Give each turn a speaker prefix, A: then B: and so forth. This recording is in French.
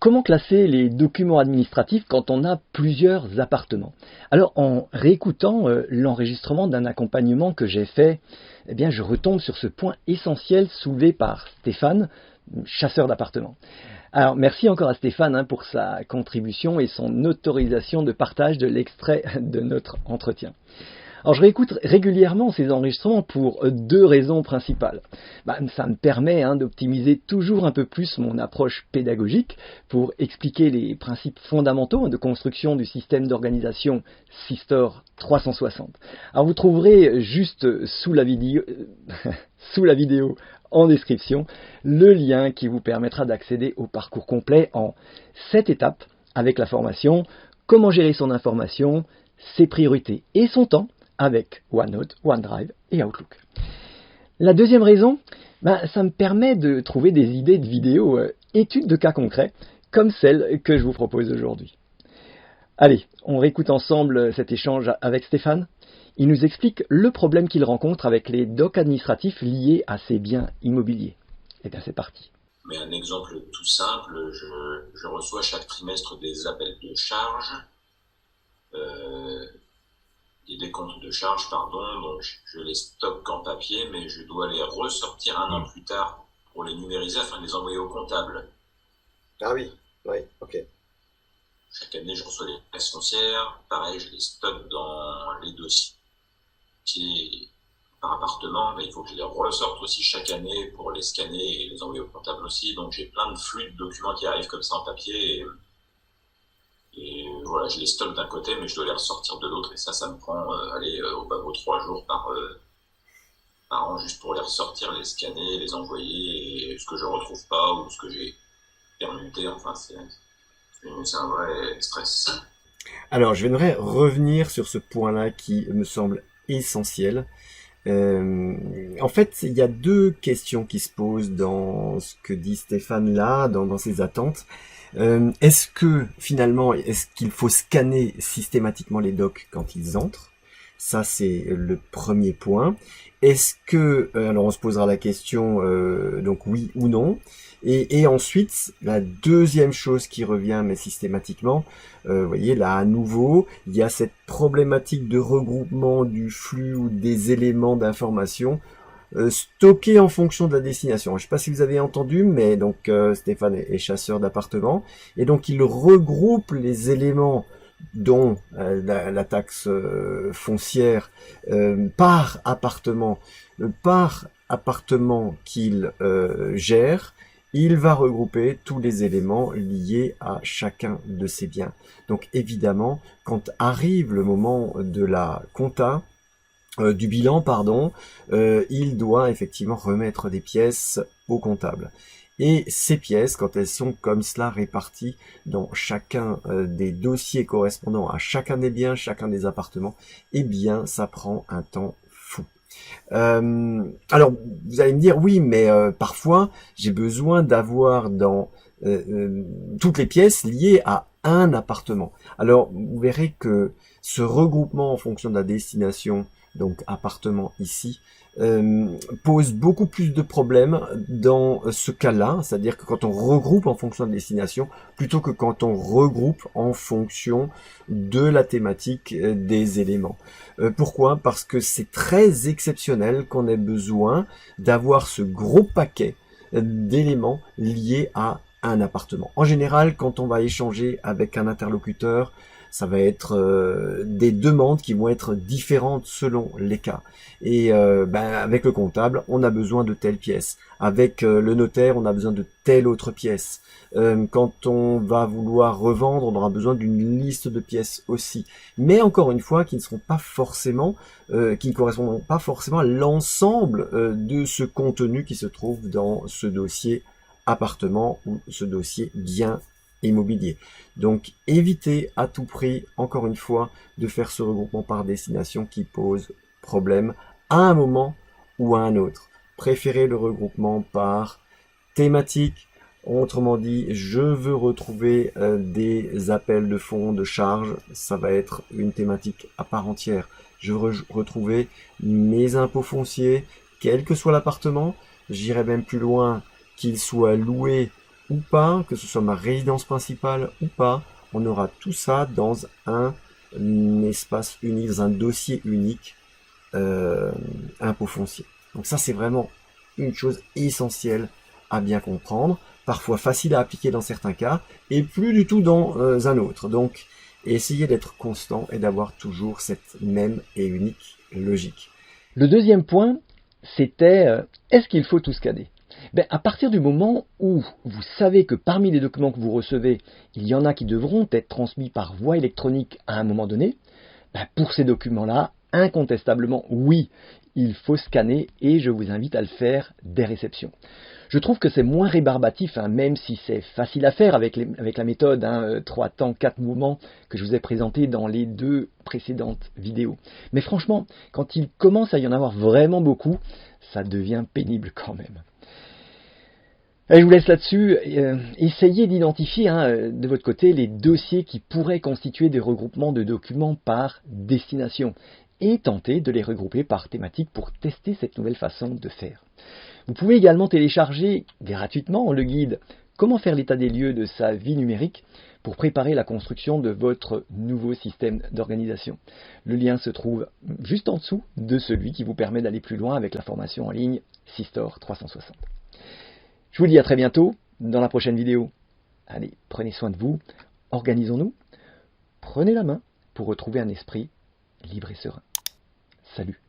A: comment classer les documents administratifs quand on a plusieurs appartements? Alors, en réécoutant l'enregistrement d'un accompagnement que j'ai fait, eh bien, je retombe sur ce point essentiel soulevé par Stéphane, chasseur d'appartements. Alors, merci encore à Stéphane pour sa contribution et son autorisation de partage de l'extrait de notre entretien. Alors, je réécoute régulièrement ces enregistrements pour deux raisons principales. Ça me permet d'optimiser toujours un peu plus mon approche pédagogique pour expliquer les principes fondamentaux de construction du système d'organisation Systor 360. Alors, vous trouverez juste sous la vidéo en description le lien qui vous permettra d'accéder au parcours complet en 7 étapes avec la formation, comment gérer son information, ses priorités et son temps, avec OneNote, OneDrive et Outlook. La deuxième raison, ça me permet de trouver des idées de vidéos, études de cas concrets, comme celle que je vous propose aujourd'hui. Allez, on réécoute ensemble cet échange avec Stéphane. Il nous explique le problème qu'il rencontre avec les docs administratifs liés à ses biens immobiliers. Eh bien, c'est parti.
B: Mais un exemple tout simple, je reçois chaque trimestre des appels de charges, des décomptes de charges, donc je les stocke en papier, mais je dois les ressortir un an plus tard pour les numériser afin de les envoyer au comptable.
C: Ah oui, ok.
B: Chaque année, je reçois les taxes foncières, pareil, je les stocke dans les dossiers par appartement, mais il faut que je les ressorte aussi chaque année pour les scanner et les envoyer au comptable aussi, donc j'ai plein de flux de documents qui arrivent comme ça en papier, et voilà, je les stocke d'un côté, mais je dois les ressortir de l'autre, et ça me prend, au bas mot 3 jours par an, juste pour les ressortir, les scanner, les envoyer, et ce que je retrouve pas, ou ce que j'ai permuté, enfin, c'est un vrai stress.
C: Alors, je voudrais revenir sur ce point-là qui me semble essentiel. En fait, il y a deux questions qui se posent dans ce que dit Stéphane là, dans ses attentes. Est-ce qu'il faut scanner systématiquement les docs quand ils entrent? Ça, c'est le premier point. Est-ce que, alors on se posera la question, donc oui ou non. Et ensuite, la deuxième chose qui revient, mais systématiquement, vous voyez, là, à nouveau, il y a cette problématique de regroupement du flux ou des éléments d'information stockés en fonction de la destination. Je ne sais pas si vous avez entendu, mais donc Stéphane est chasseur d'appartements, et donc il regroupe les éléments dont la taxe foncière par appartement qu'il gère. Il va regrouper tous les éléments liés à chacun de ces biens. Donc évidemment, quand arrive le moment de la compta, du bilan, il doit effectivement remettre des pièces au comptable. Et ces pièces, quand elles sont comme cela réparties dans chacun des dossiers correspondant à chacun des biens, chacun des appartements, eh bien, ça prend un temps fou. Alors, vous allez me dire, oui, mais parfois, j'ai besoin d'avoir dans toutes les pièces liées à un appartement. Alors, vous verrez que ce regroupement en fonction de la destination, donc appartement ici, pose beaucoup plus de problèmes dans ce cas-là, c'est-à-dire que quand on regroupe en fonction de destination, plutôt que quand on regroupe en fonction de la thématique des éléments. Pourquoi? Parce que c'est très exceptionnel qu'on ait besoin d'avoir ce gros paquet d'éléments liés à un appartement. En général, quand on va échanger avec un interlocuteur, ça va être des demandes qui vont être différentes selon les cas. Et avec le comptable, on a besoin de telle pièce. Avec le notaire, on a besoin de telle autre pièce. Quand on va vouloir revendre, on aura besoin d'une liste de pièces aussi. Mais encore une fois, qui ne correspondront pas forcément à l'ensemble de ce contenu qui se trouve dans ce dossier appartement ou ce dossier bien immobilier. Donc évitez à tout prix, encore une fois, de faire ce regroupement par destination qui pose problème à un moment ou à un autre. Préférez le regroupement par thématique. Autrement dit, je veux retrouver des appels de fonds, de charges, ça va être une thématique à part entière. Je veux retrouver mes impôts fonciers, quel que soit l'appartement. J'irai même plus loin, qu'il soit loué ou pas, que ce soit ma résidence principale ou pas, on aura tout ça dans un espace unique, dans un dossier unique impôt foncier. Donc ça, c'est vraiment une chose essentielle à bien comprendre, parfois facile à appliquer dans certains cas, et plus du tout dans un autre. Donc, essayez d'être constant et d'avoir toujours cette même et unique logique.
A: Le deuxième point, c'était est-ce qu'il faut tout scanner? À partir du moment où vous savez que parmi les documents que vous recevez, il y en a qui devront être transmis par voie électronique à un moment donné, pour ces documents-là, incontestablement, oui, il faut scanner et je vous invite à le faire dès réception. Je trouve que c'est moins rébarbatif, même si c'est facile à faire avec la méthode 3 temps, 4 mouvements que je vous ai présenté dans les 2 précédentes vidéos. Mais franchement, quand il commence à y en avoir vraiment beaucoup, ça devient pénible quand même. Et je vous laisse là-dessus. Essayez d'identifier de votre côté les dossiers qui pourraient constituer des regroupements de documents par destination et tentez de les regrouper par thématique pour tester cette nouvelle façon de faire. Vous pouvez également télécharger gratuitement le guide Comment faire l'état des lieux de sa vie numérique pour préparer la construction de votre nouveau système d'organisation. Le lien se trouve juste en dessous de celui qui vous permet d'aller plus loin avec la formation en ligne Sistore 360. Je vous dis à très bientôt dans la prochaine vidéo. Allez, prenez soin de vous, organisons-nous, prenez la main pour retrouver un esprit libre et serein. Salut!